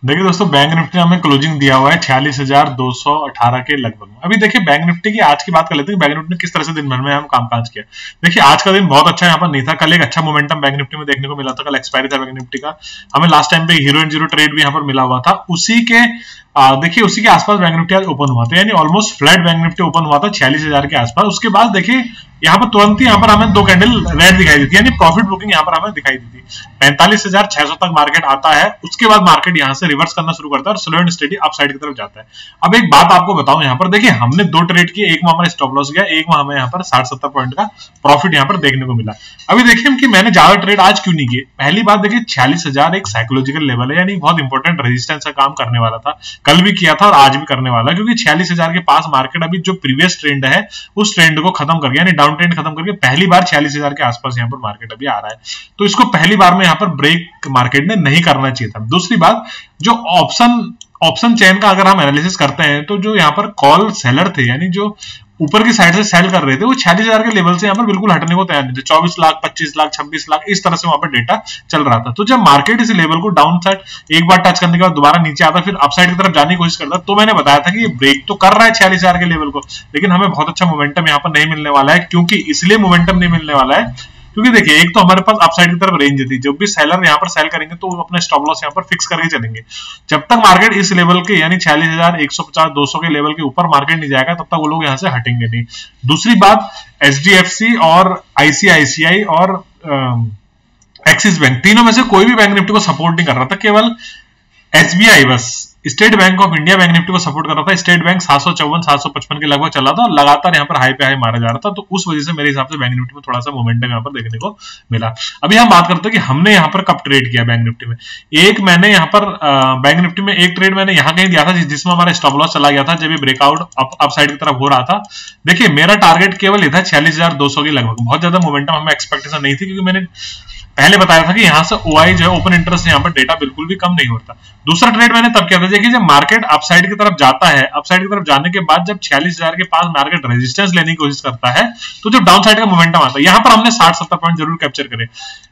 देखिए दोस्तों, bank Nifty हमें क्लोजिंग दिया हुआ है 46,218 के लगभग में। अभी देखिए बैंक निफ्टी की आज की बात कर लेते हैं, बैंक निफ्टी ने किस तरह से दिन भर में हम कामकाज किया। देखिए आज का दिन बहुत अच्छा यहाँ पर नहीं था। कल एक अच्छा मोमेंटम बैंक निफ्टी में देखने को मिला था, कल एक्सपायरी था बैंक निफ्टी का। हमें लास्ट टाइम पे हीरो एंड जीरो ट्रेड भी यहाँ पर मिला हुआ था। देखिए उसी के आसपास बैंक निफ्टी आज ओपन हुआ था, यानी almost flat bank Nifty open हुआ था 46,000 के आसपास। उसके बाद देखिए यहाँ पर तुरंत ही यहाँ पर हमें दो कैंडल रेड दिखाई दी थी, यानी प्रॉफिट बुकिंग यहाँ पर हमें दिखाई दी थी। 45,600 तक मार्केट आता है, उसके बाद मार्केट यहाँ से रिवर्स करना शुरू करता है और स्लो एंड स्टेडी अपसाइड की तरफ जाता है। अब एक बात आपको बताऊं, यहाँ पर देखिए हमने दो ट्रेड किए, एक में हमारा स्टॉप लॉस गया, एक में हमें यहाँ पर 60-70 पॉइंट का प्रॉफिट यहाँ पर देखने को मिला। अभी देखिए कि मैंने ज्यादा ट्रेड आज क्यों नहीं किए। पहली बात देखिए 46,000 एक साइकोलॉजिकल लेवल है, यानी बहुत इंपॉर्टेंट रेजिस्टेंस का काम करने वाला था, कल भी किया था और आज भी करने वाला है, क्योंकि 46,000 के पास मार्केट अभी जो प्रीवियस ट्रेंड है उस ट्रेंड को खत्म कर गया, यानी डाउन ट्रेंड खत्म करके पहली बार 46,000 के आसपास यहाँ पर मार्केट अभी आ रहा है। तो इसको पहली बार में यहाँ पर ब्रेक मार्केट ने नहीं करना चाहिए था। दूसरी बात, जो ऑप्शन चेन का अगर हम एनालिसिस करते हैं तो जो यहाँ पर कॉल सेलर थे, यानी जो ऊपर की साइड से सेल कर रहे थे, वो 46,000 के लेवल से यहाँ पर बिल्कुल हटने को तैयार नहीं थे। 24 लाख, 25 लाख, 26 लाख इस तरह से वहां पर डेटा चल रहा था। तो जब मार्केट इस लेवल को डाउन साइड एक बार टच करने के बाद दोबारा नीचे आता, फिर अपसाइड की तरफ जाने की कोशिश करता, तो मैंने बताया था कि ये ब्रेक तो कर रहा है 46,000 के लेवल को, लेकिन हमें बहुत अच्छा मोमेंटम यहाँ पर नहीं मिलने वाला है। क्योंकि इसलिए मोमेंटम नहीं मिलने वाला है क्योंकि देखिए एक तो हमारे पास अपसाइड की तरफ रेंज थी, जब भी सेलर यहाँ पर सेल करेंगे तो वो अपने स्टॉप लॉस यहाँ पर फिक्स करके चलेंगे। जब तक मार्केट इस लेवल के यानी 46,150-200 के लेवल के ऊपर मार्केट नहीं जाएगा तब तक वो लोग यहाँ से हटेंगे नहीं। दूसरी बात, एचडीएफसी और आईसीआईसीआई और एक्सिस बैंक, तीनों में से कोई भी बैंक निफ्टी को सपोर्ट नहीं कर रहा था, केवल एसबीआई बस state bank of India bank Nifty को सपोर्ट कर रहा था। स्टेट बैंक 754-755 के लगभग चला था और लगातार यहाँ पर हाई पे हाई मारा जा रहा था। तो उस वजह से मेरे हिसाब से बैंक निफ्टी में थोड़ा सा मोमेंटम यहाँ पर देखने को मिला। अभी हम बात करते हैं कि हमने यहाँ पर कब ट्रेड किया बैंक निफ्टी में। एक मैंने यहाँ पर बैंक निफ्टी में एक ट्रेड मैंने यहाँ कहीं दिया था जिसमें हमारा स्टॉप लॉस चला गया था, जब ये ब्रेकआउट अप साइड की तरफ हो रहा था। देखिए मेरा टारगेट केवल ये था 46,200 के लगभग। बहुत ज्यादा मोमेंटम हमें एक्सपेक्टेशन नहीं थी, क्योंकि मैंने पहले बताया था कि यहाँ से ओआई जो है ओपन इंटरेस्ट यहाँ पर डेटा बिल्कुल भी कम नहीं होता। दूसरा ट्रेड मैंने तब किया था कि जब मार्केट अपसाइड की तरफ जाता है, अपसाइड की तरफ जाने के बाद जब 46,000 के पास मार्केट रेजिस्टेंस लेने की कोशिश करता है, तो जब डाउन साइड का मोमेंटम आता है, यहाँ पर हमने 60-70 पॉइंट जरूर कैप्चर करे।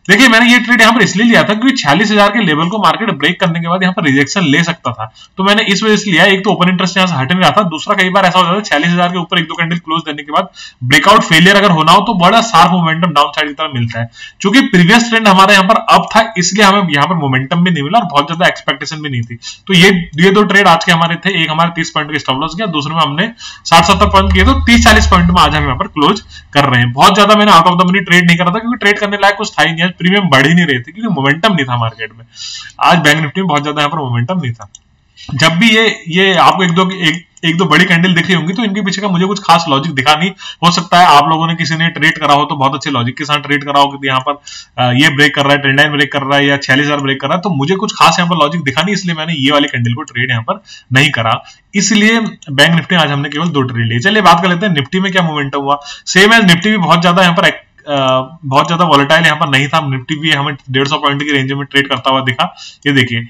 देखिए मैंने ये ट्रेड यहाँ पर इसलिए लिया था क्योंकि 46,000 के लेवल को मार्केट ब्रेक करने के बाद यहाँ पर रिजेक्शन ले सकता था, तो मैंने इस वजह से लिया। एक तो ओपन इंटरेस्ट यहाँ से हट नहीं रहा था, दूसरा कई बार ऐसा होता था 46,000 के ऊपर एक दो कैंडल क्लोज देने के बाद ब्रेकआउट फेलियर अगर होना हो तो बड़ा शार्प मोमेंटम डाउन साइड की तरफ मिलता है। क्योंकि प्रीवियस ट्रेंड हमारे यहाँ पर अप था, इसलिए हमें यहाँ पर मोमेंटम भी नहीं मिला और बहुत ज्यादा एक्सपेक्टेशन भी नहीं थी। तो ये दो ट्रेड आज के हमारे थे। एक हमारे 30 पॉइंट के स्टॉप लॉस गया, दूसरे में हमने 60-70 पॉइंट किए, तो 30-40 पॉइंट में आज हम यहाँ पर क्लोज कर रहे हैं। बहुत ज्यादा मैंने out of the money trade नहीं करा था, क्योंकि ट्रेड करने लायक कुछ था ही नहीं, प्रीमियम बढ़ ही नहीं रहे थे, क्योंकि मोमेंटम नहीं था मार्केट में। आज बैंक निफ्टी में बहुत ज्यादा यहाँ पर मोमेंटम नहीं था। जब भी ये आपको एक दो बड़ी कैंडल दिख रही होंगी तो इनके पीछे का मुझे कुछ खास लॉजिक दिखा नहीं। हो सकता है आप लोगों ने किसी ने ट्रेड करा हो तो बहुत अच्छे लॉजिक के साथ ट्रेड करा हो कि यहाँ पर ये ब्रेक कर रहा है, ट्रेंड लाइन ब्रेक कर रहा है या 46,000 ब्रेक कर रहा है, तो मुझे कुछ खास यहाँ पर लॉजिक दिखा नहीं, इसलिए मैंने ये वाली कैंडल को ट्रेड यहाँ पर नहीं करा। इसलिए बैंक निफ्टी आज हमने केवल दो ट्रेड लिए। चलिए बात कर लेते हैं निफ्टी में क्या मोमेंटम हुआ। सेम एज निफ्टी भी बहुत ज्यादा यहाँ पर बहुत ज्यादा वॉलेटाइल यहाँ पर नहीं था। निफ्टी भी हमें 150 पॉइंट की रेंज में ट्रेड करता हुआ दिखा। ये देखिए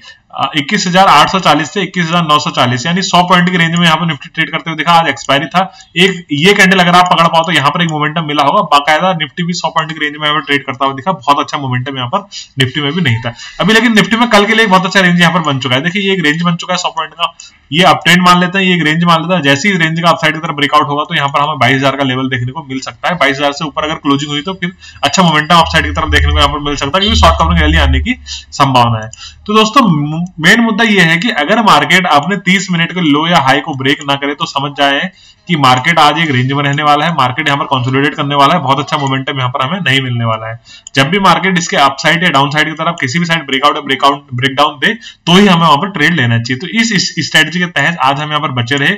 21,840 से 21,940, यानी 100 पॉइंट की रेंज में यहाँ पर निफ्टी ट्रेड करते हुए दिखा। आज एक्सपायरी था। एक ये कैंडल अगर आप पकड़ पाओ तो यहाँ पर एक मोमेंटम मिला होगा। बाकायदा निफ्टी भी 100 पॉइंट की रेंज में यहाँ पर ट्रेड करता हुआ दिखा। बहुत अच्छा मोमेंटम यहाँ पर निफ्टी में भी नहीं था अभी, लेकिन निफ्टी में कल के लिए एक बहुत अच्छा रेंज यहाँ पर बन चुका है। देखिए ये एक रेंज बन चुका है 100 पॉइंट का। ये अप ट्रेंड मान लेते हैं, ये एक रेंज मान लेते हैं। जैसे ही रेंज का अपसाइड की तरफ ब्रेकआउट होगा तो यहाँ पर हमें 22,000 का लेवल देखने को मिल सकता है। 22,000 से ऊपर अगर क्लोजिंग हुई तो फिर अच्छा मोमेंटम अपसाइड की तरफ देखने को यहाँ पर मिल सकता है, क्योंकि शॉर्ट कवरिंग रैली आने की संभावना है। तो दोस्तों मेन मुद्दा ये है कि अगर मार्केट अपने 30 मिनट के लो या हाई को ब्रेक ना करे तो समझ जाए कि मार्केट आज एक रेंज में रहने वाला है। मार्केट यहाँ पर कंसोलिडेट करने वाला है। बहुत अच्छा मोमेंटम यहाँ पर हमें नहीं मिलने वाला है। जब भी मार्केट इसके अपसाइड या डाउन साइड की तरफ किसी भी साइड ब्रेकआउट या ब्रेकडाउन दे तो ही हमें वहां पर ट्रेड लेना चाहिए। तो इस स्ट्रेटजी के तहत आज हम यहाँ पर बचे रहे।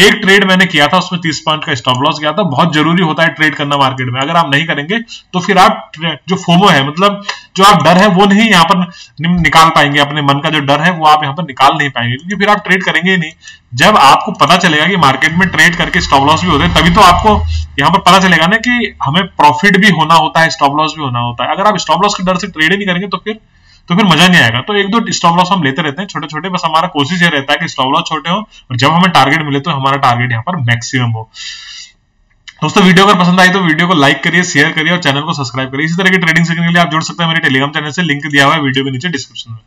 एक ट्रेड मैंने किया था, उसमें 30 पॉइंट का स्टॉप लॉस गया था। बहुत जरूरी होता है ट्रेड करना मार्केट में। अगर आप नहीं करेंगे तो फिर आप जो फोमो है, मतलब जो आप डर है वो नहीं यहाँ पर निकाल पाएंगे। अपने मन का जो डर है वो आप यहाँ पर निकाल नहीं पाएंगे, क्योंकि फिर आप ट्रेड करेंगे ही नहीं। जब आपको पता चलेगा कि मार्केट में ट्रेड करके स्टॉप लॉस भी होते हैं, तभी तो आपको यहाँ पर पता चलेगा ना कि हमें प्रॉफिट भी होना होता है, स्टॉप लॉस भी होना होता है। अगर आप स्टॉप लॉस के डर से ट्रेड ही नहीं करेंगे तो फिर मजा नहीं आएगा। तो एक दो स्टॉप लॉस हम लेते रहते हैं छोटे छोटे, बस हमारा कोशिश ये रहता है कि स्टॉप लॉस छोटे हो और जब हमें टारगेट मिले तो हमारा टारगेट यहाँ पर मैक्सिमम हो। दोस्तों वीडियो अगर पसंद आई तो वीडियो को लाइक करिए, शेयर करिए और चैनल को सब्सक्राइब करिए। इसी तरह की ट्रेडिंग सीखने के लिए आप जुड़ सकते हैं मेरे टेलीग्राम चैनल से, लिंक दिया हुआ है वीडियो के नीचे डिस्क्रिप्शन में।